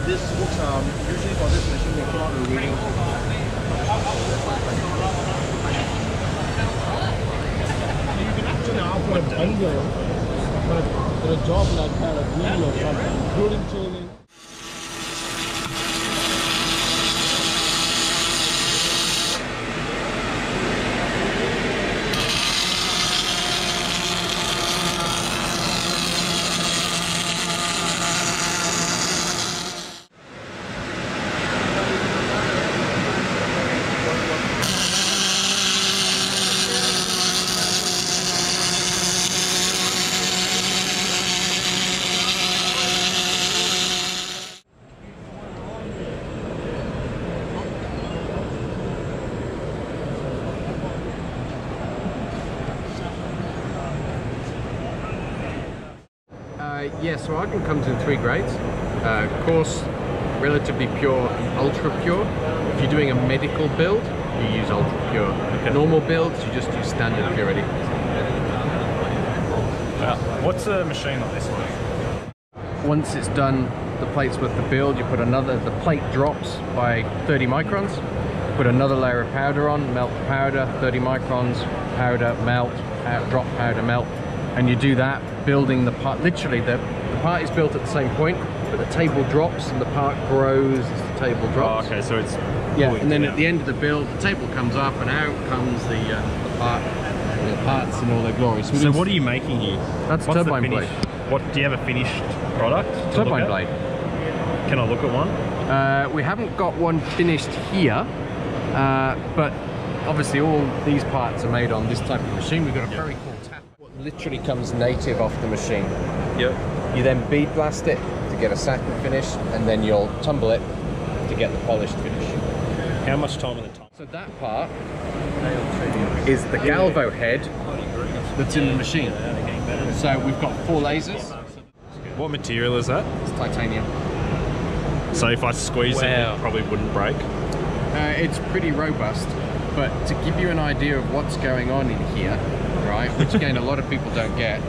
This usually for this machine they call it a reading. You can actually operate a bundle, but for a job like that, a wheel or something, including tooling. Yeah, so Argon comes in 3 grades. Coarse, relatively pure, and ultra pure. If you're doing a medical build, you use ultra pure. Okay. Normal builds, you just use standard purity. What's a machine like this one? Once it's done, the plate's with the build, you put another, the plate drops by 30 microns, put another layer of powder on, melt the powder, 30 microns, powder, melt, drop powder, melt. And you do that, building the part. Literally, the part is built at the same point, but the table drops and the part grows as the table drops. Oh, okay, so it's... Yeah, and then at the end of the build, the table comes up and out comes the part, the parts in all their glory. So what are you making here? That's turbine blade. What, do you have a finished product? Turbine blade. Can I look at one? We haven't got one finished here, but obviously all these parts are made on this type of machine. We've got a very cool tap. What literally comes native off the machine. Yep. You then bead blast it to get a satin finish, and then you'll tumble it to get the polished finish. How much time in the time? So that part is the galvo head that's in the machine. So we've got 4 lasers. What material is that? It's titanium. So if I squeeze it, it probably wouldn't break? It's pretty robust, but to give you an idea of what's going on in here, right, which again a lot of people don't get,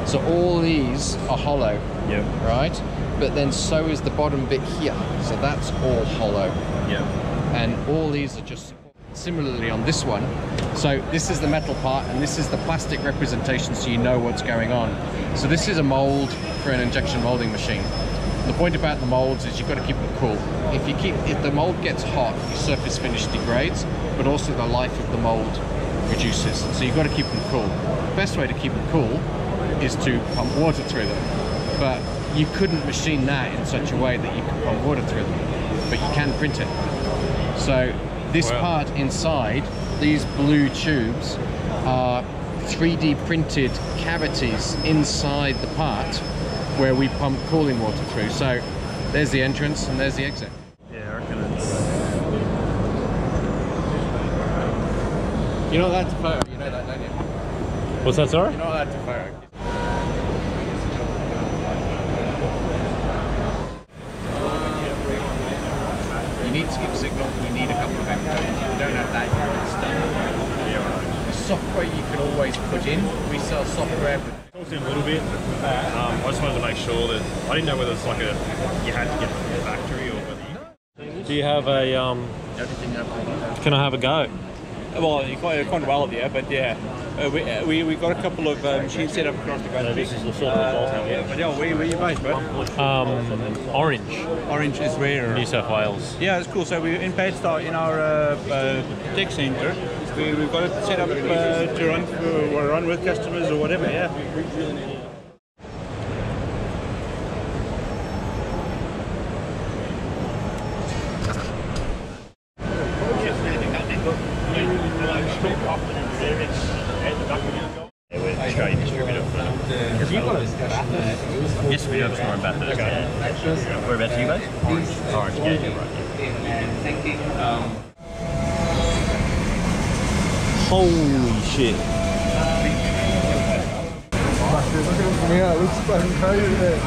so all these are hollow, right, but then so is the bottom bit here, so that's all hollow, and all these are just similarly on this one. So this is the metal part and this is the plastic representation, so you know what's going on. So this is a mold for an injection molding machine. The point about the molds is you've got to keep them cool. If the mold gets hot, your surface finish degrades, but also the life of the mold reduces. So you've got to keep them cool. The best way to keep them cool is to pump water through them. But you couldn't machine that in such a way that you can pump water through them, but you can print it. So this part inside, these blue tubes, are 3D printed cavities inside the part where we pump cooling water through. So there's the entrance and there's the exit. Yeah, I reckon it's... You know that's a photo, you know that, don't you? What's that, sorry? You know that's a photo. You need skip signal, you need a couple of encodes. If you don't have that, you're stuck. The software you can always put in, we sell software. Talk to him a little bit. I just wanted to make sure that I didn't know whether it's like you had to get it from the factory or whether you... Do you have a Can I have a go? Well, you're quite well of you, but yeah. We got a couple of machines set up across the country. This is the sort of yeah. But yeah, where are you based, bro? Orange. Orange is where? New South Wales. Yeah, it's cool. So we're in Padstow in our tech centre. We've got it set up to run with customers or whatever, yeah. Have you got a... Yes, we have a store in Bathurst. Okay. Whereabouts are you guys? Orange. Yeah, you're right. Holy shit. Yeah, it looks fucking crazy there.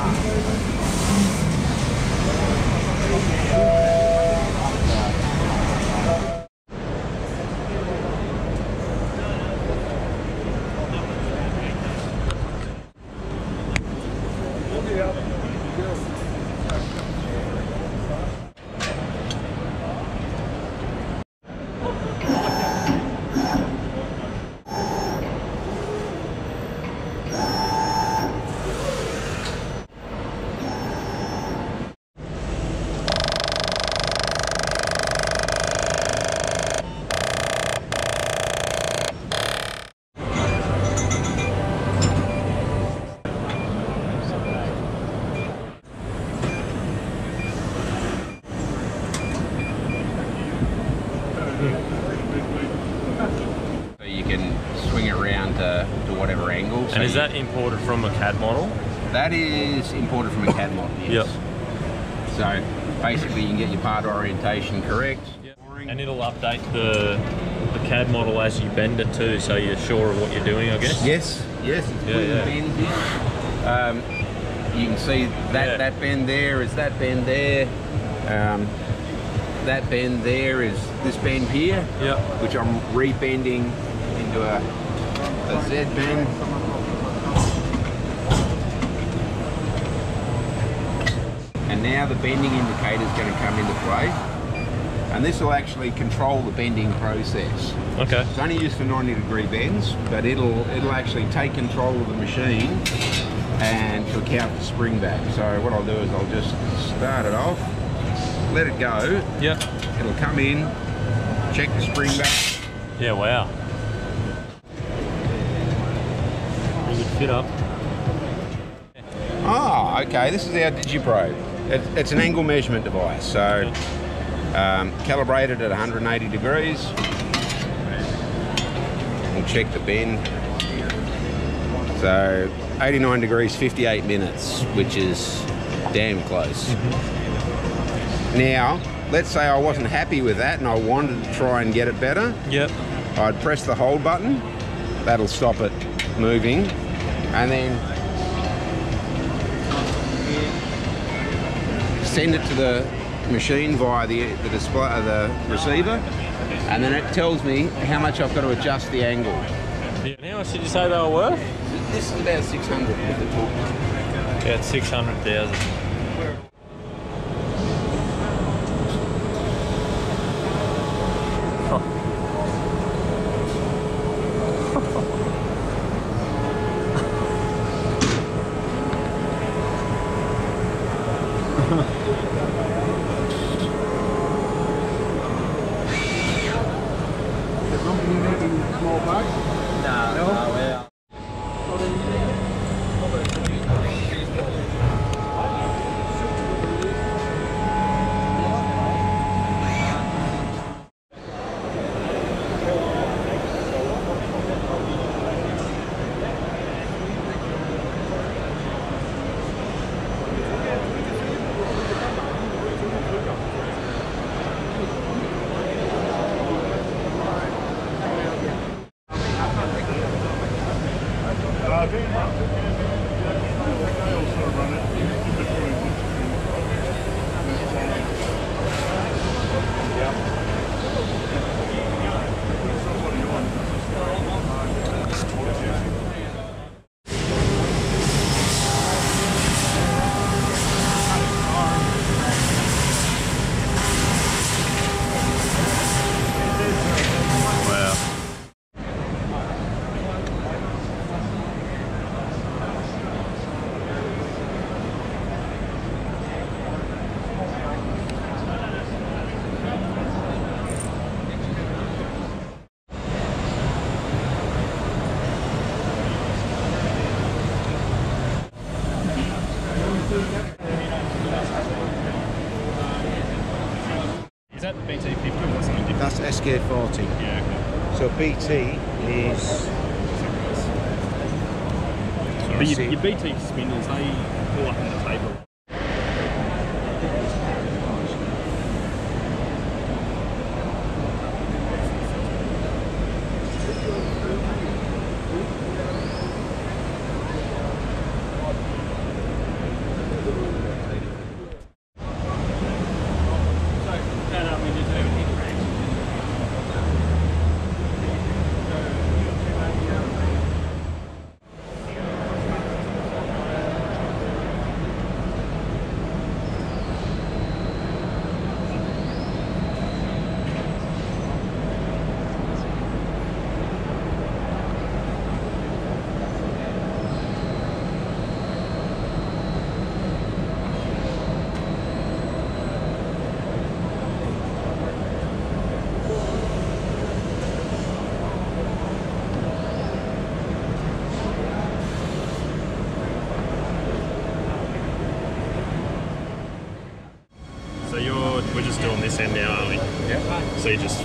So you can swing it around to whatever angle. So And is that imported from a CAD model? That is imported from a CAD model, yes. Yep. So basically you can get your part orientation correct. Yep. And it'll update the CAD model as you bend it too, so you're sure of what you're doing, I guess? Yes, it's bend here. You can see that, that bend there is that bend there. That bend there is this bend here, which I'm rebending into a Z bend. And now the bending indicator is going to come into play. And this will actually control the bending process. Okay. It's only used for 90-degree bends, but it'll actually take control of the machine and to account for spring back. So what I'll do is I'll just start it off, let it go. Yep. It'll come in, check the spring back. Yeah, wow. Pretty good fit up. Oh, okay, this is our DigiProbe. It's an angle measurement device, so calibrated at 180 degrees. We'll check the bend. So 89 degrees, 58 minutes, which is damn close. Now, let's say I wasn't happy with that and I wanted to try and get it better. Yep. I'd press the hold button. That'll stop it moving. And then send it to the machine via the display of the receiver, and then it tells me how much I've got to adjust the angle. Yeah. And how much did you say they were worth? This is about 600 with the tool. About 600,000. Small bag? No. Is that the BT50 or something different? That's SK40. Yeah, okay. So BT is... Sorry. But your BT spindles, they pull up on the table. So we're just doing this end now, aren't we? Yeah. So you just